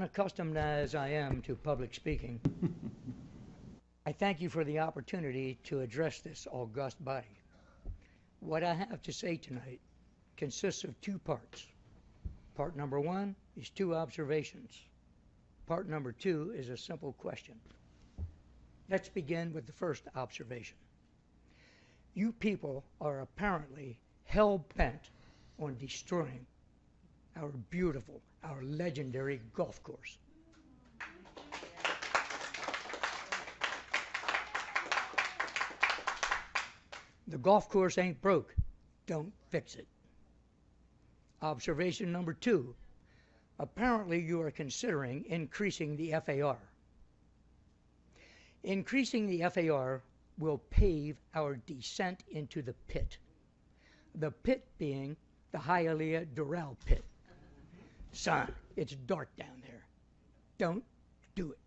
Unaccustomed as I am to public speaking, I thank you for the opportunity to address this august body. What I have to say tonight consists of two parts. Part number one is two observations. Part number two is a simple question. Let's begin with the first observation. You people are apparently hell-bent on destroying our beautiful, our legendary golf course. The golf course ain't broke. Don't fix it. Observation number two. Apparently you are considering increasing the FAR. Increasing the FAR will pave our descent into the pit. The pit being the Hialeah Doral pit. Son, it's dark down there. Don't do it.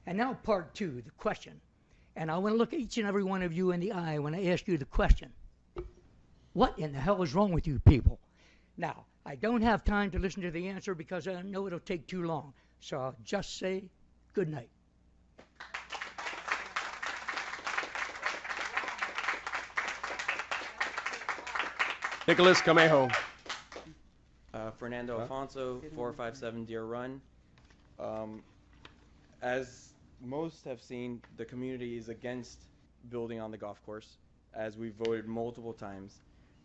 And now part two, the question. And I want to look at each and every one of you in the eye when I ask you the question. What in the hell is wrong with you people? Now, I don't have time to listen to the answer because I know it'll take too long. So I'll just say good night. Nicholas Camejo. Fernando Alfonso, 457 Deer Run. As most have seen, the community is against building on the golf course, as we voted multiple times.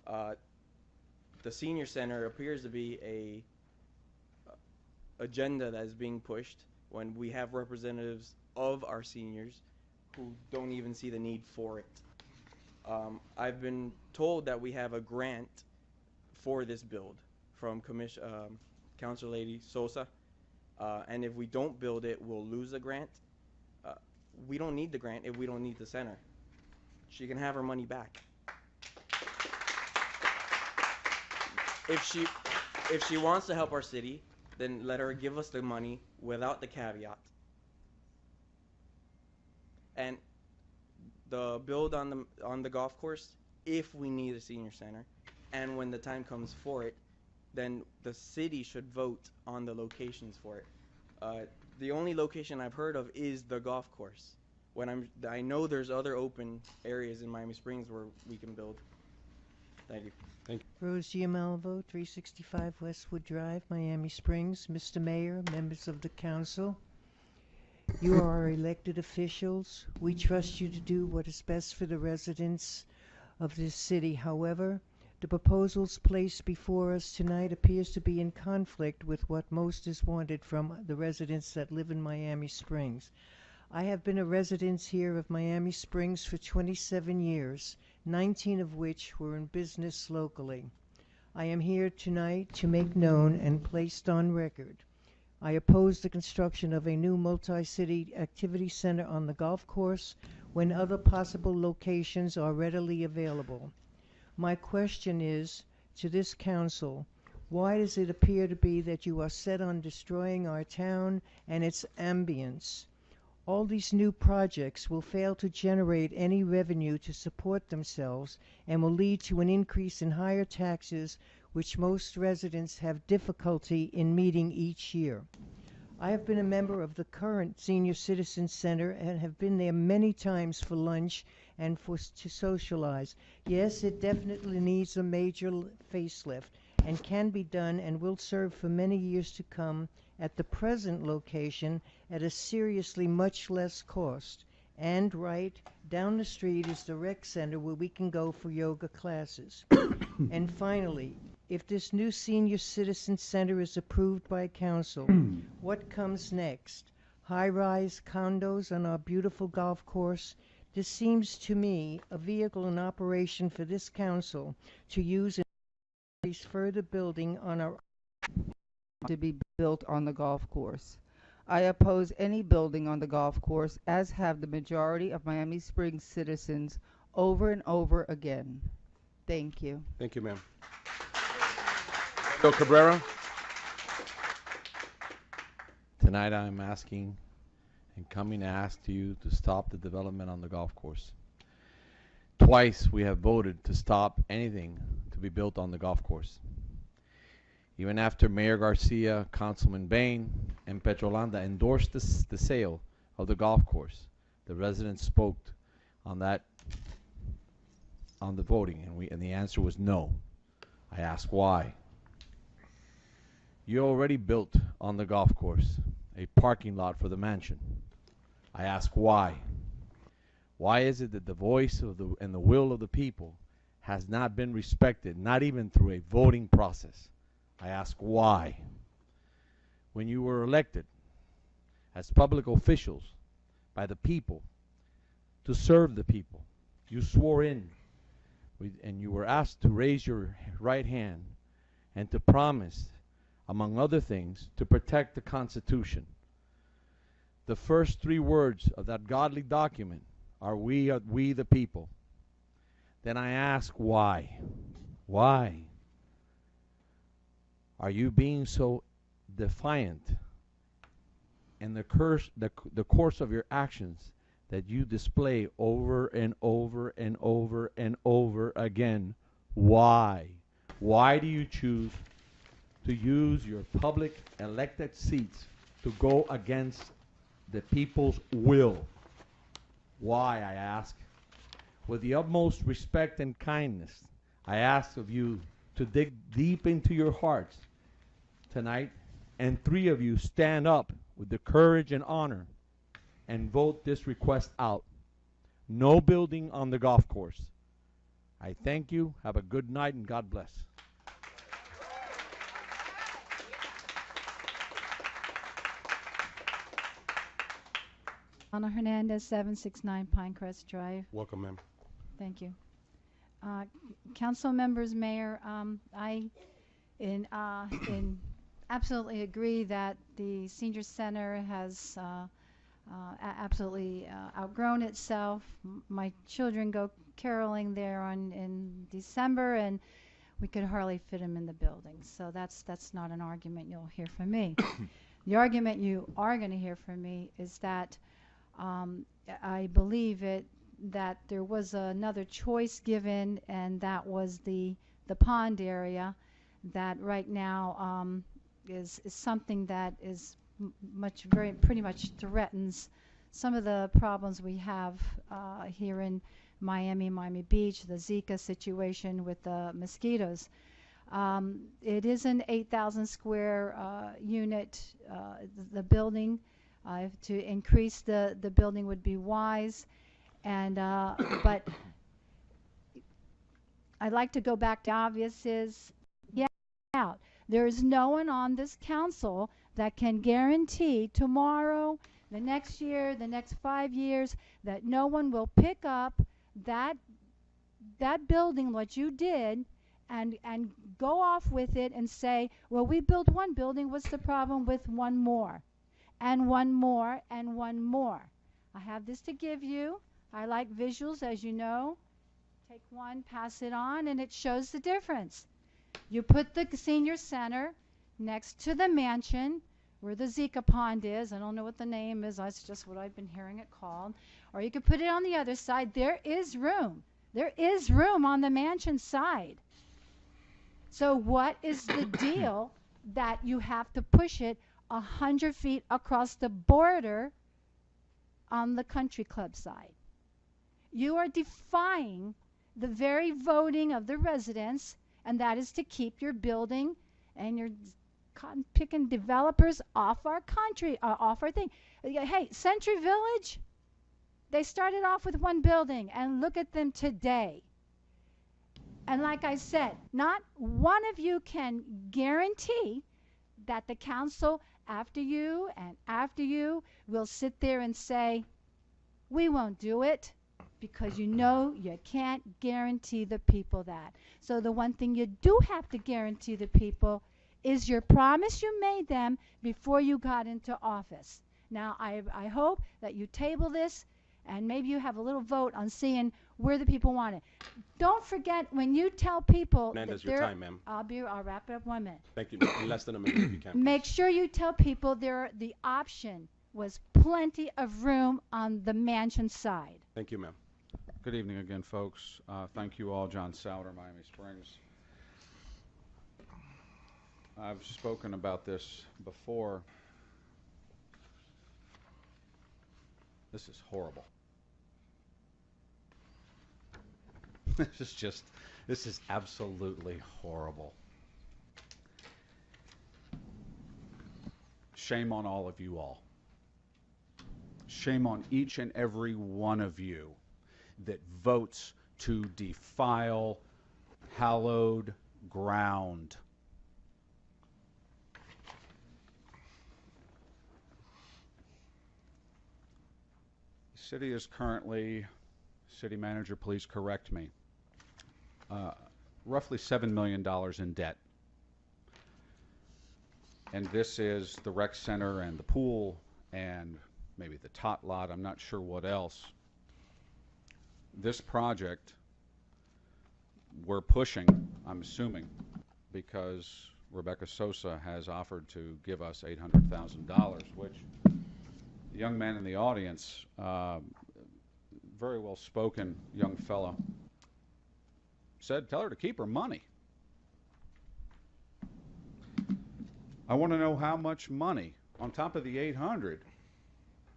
The senior center appears to be a agenda that is being pushed when we have representatives of our seniors who don't even see the need for it. I've been told that we have a grant for this build from Councilor Lady Sosa, and if we don't build it, we'll lose the grant. We don't need the grant if we don't need the center. She can have her money back. If she wants to help our city, then let her give us the money without the caveat. And the build on the golf course, if we need a senior center, and when the time comes for it, then the city should vote on the locations for it. The only location I've heard of is the golf course. I know there's other open areas in Miami Springs where we can build. Thank you. Thank you. Rose Giamalvo, 365 Westwood Drive, Miami Springs. Mr. Mayor, members of the council, you are our elected officials. We trust you to do what is best for the residents of this city. However, the proposals placed before us tonight appears to be in conflict with what most is wanted from the residents that live in Miami Springs. I have been a resident here of Miami Springs for 27 years, 19 of which were in business locally. I am here tonight to make known and placed on record. I oppose the construction of a new multi-city activity center on the golf course when other possible locations are readily available. My question is to this council, why does it appear to be that you are set on destroying our town and its ambience? All these new projects will fail to generate any revenue to support themselves and will lead to an increase in higher taxes, which most residents have difficulty in meeting each year. I have been a member of the current Senior Citizen Center and have been there many times for lunch and to socialize. Yes, it definitely needs a major facelift and can be done and will serve for many years to come at the present location at a seriously much less cost. And right down the street is the rec center where we can go for yoga classes. And finally, if this new senior citizen center is approved by council, what comes next? High-rise condos on our beautiful golf course? This seems to me a vehicle in operation for this council to use in further building on our to be built on the golf course. I oppose any building on the golf course, as have the majority of Miami Springs citizens over and over again. Thank you. Thank you, ma'am. Bill Cabrera. Tonight I'm asking and coming to ask to you to stop the development on the golf course. Twice we have voted to stop anything to be built on the golf course. Even after Mayor Garcia, Councilman Bain, and Petrolanda endorsed the sale of the golf course, the residents spoke on that, on the voting, and the answer was no. I asked why. You already built on the golf course a parking lot for the mansion. I ask why. Why is it that the voice of and the will of the people has not been respected, not even through a voting process? I ask why. When you were elected as public officials by the people to serve the people, you swore in and you were asked to raise your right hand and to promise, among other things, to protect the Constitution. The first three words of that godly document are we the people. Then I ask why? Why are you being so defiant in the course of your actions that you display over and over and over and over again? Why? Why do you choose to use your public elected seats to go against the people's will? Why, I ask? With the utmost respect and kindness, I ask of you to dig deep into your hearts tonight, and three of you stand up with the courage and honor and vote this request out. No building on the golf course. I thank you. Have a good night, and God bless. Ana Hernandez, 769 Pinecrest Drive. Welcome, ma'am. Thank you. Council members, Mayor, I absolutely agree that the senior center has absolutely outgrown itself. My children go caroling there in December, and we could hardly fit them in the building. So that's not an argument you'll hear from me. The argument you are going to hear from me is that I believe that there was another choice given, and that was the pond area that right now is something that is pretty much threatens some of the problems we have here in Miami Beach, the Zika situation with the mosquitoes. It is an 8,000 square unit, the building. To increase the building would be wise, and but I'd like to go back to obvious is, yeah, out. There is no one on this council that can guarantee tomorrow, the next year, the next 5 years, that no one will pick up that building, what you did, and go off with it and say, well, we built one building, what's the problem with one more? And one more, and one more. I have this to give you. I like visuals, as you know. Take one, pass it on, and it shows the difference. You put the senior center next to the mansion where the Zika pond is. I don't know what the name is. That's just what I've been hearing it called. Or you could put it on the other side. There is room. There is room on the mansion side. So what is the deal that you have to push it 100 feet across the border on the country club side? You are defying the very voting of the residents, and that is to keep your building and your cotton picking developers off our country, off our thing. Hey, Century Village, they started off with one building, and look at them today. And like I said, not one of you can guarantee that the council after you and after you will sit there and say, we won't do it, because you know you can't guarantee the people that. So the one thing you do have to guarantee the people is your promise you made them before you got into office. Now, I hope that you table this, and maybe you have a little vote on seeing where the people want it. Don't forget, when you tell people Hernandez, that your time, ma'am. I'll wrap it up 1 minute. Thank you. In less than a minute, if you can. Make sure you tell people the option was plenty of room on the mansion side. Thank you, ma'am. Good evening again, folks. Thank you all. John Saldra, Miami Springs. I've spoken about this before. This is horrible. This is absolutely horrible. Shame on all of you all. Shame on each and every one of you that votes to defile hallowed ground. The city is currently, city manager, please correct me, roughly $7 million in debt. And this is the rec center and the pool and maybe the tot lot, I'm not sure what else. This project we're pushing, I'm assuming, because Rebecca Sosa has offered to give us $800,000, which the young man in the audience, very well spoken young fella, said, tell her to keep her money. I want to know how much money, on top of the 800,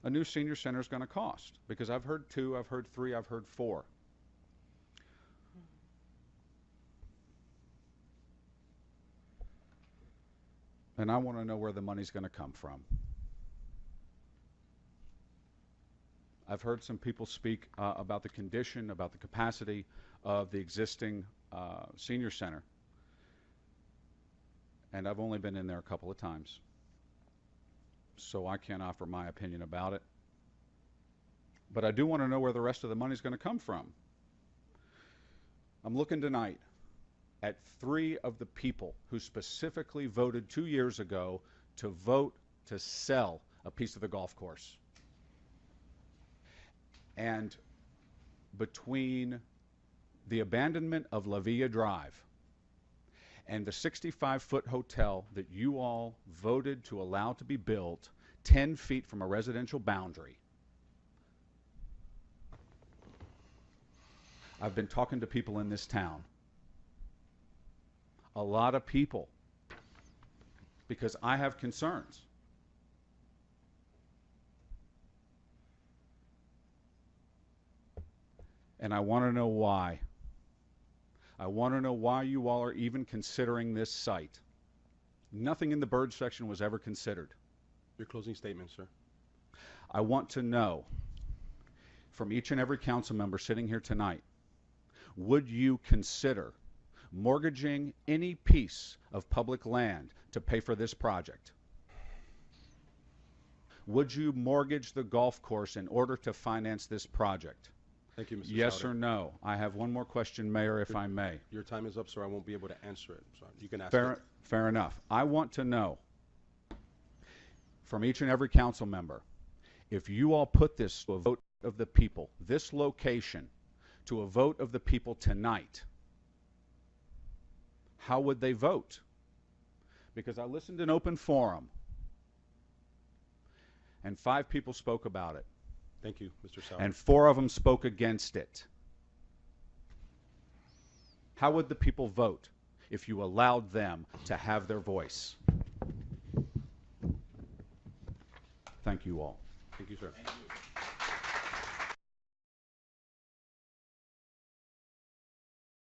a new senior center is going to cost. Because I've heard 2, I've heard 3, I've heard 4. And I want to know where the money's going to come from. I've heard some people speak about the condition, about the capacity of the existing senior center. And I've only been in there a couple of times, so I can't offer my opinion about it. But I do want to know where the rest of the money is going to come from. I'm looking tonight at 3 of the people who specifically voted 2 years ago to vote to sell a piece of the golf course. And between the abandonment of La Villa Drive and the 65-foot hotel that you all voted to allow to be built 10 feet from a residential boundary, I've been talking to people in this town, a lot of people, because I have concerns. And I want to know why. I want to know why you all are even considering this site. Nothing in the bird section was ever considered. Your closing statement, sir. I want to know from each and every council member sitting here tonight, would you consider mortgaging any piece of public land to pay for this project? Would you mortgage the golf course in order to finance this project? Thank you, Mr. Yes Saldra. or no? I have one more question, Mayor, if I may. Your time is up, sir. I won't be able to answer it. So you can ask it. Fair enough. I want to know from each and every council member, if you all put this to a vote of the people, this location to a vote of the people tonight, how would they vote? Because I listened in open forum, and 5 people spoke about it. Thank you, Mr. Saldra. And 4 of them spoke against it. How would the people vote if you allowed them to have their voice? Thank you all. Thank you, sir. Thank you.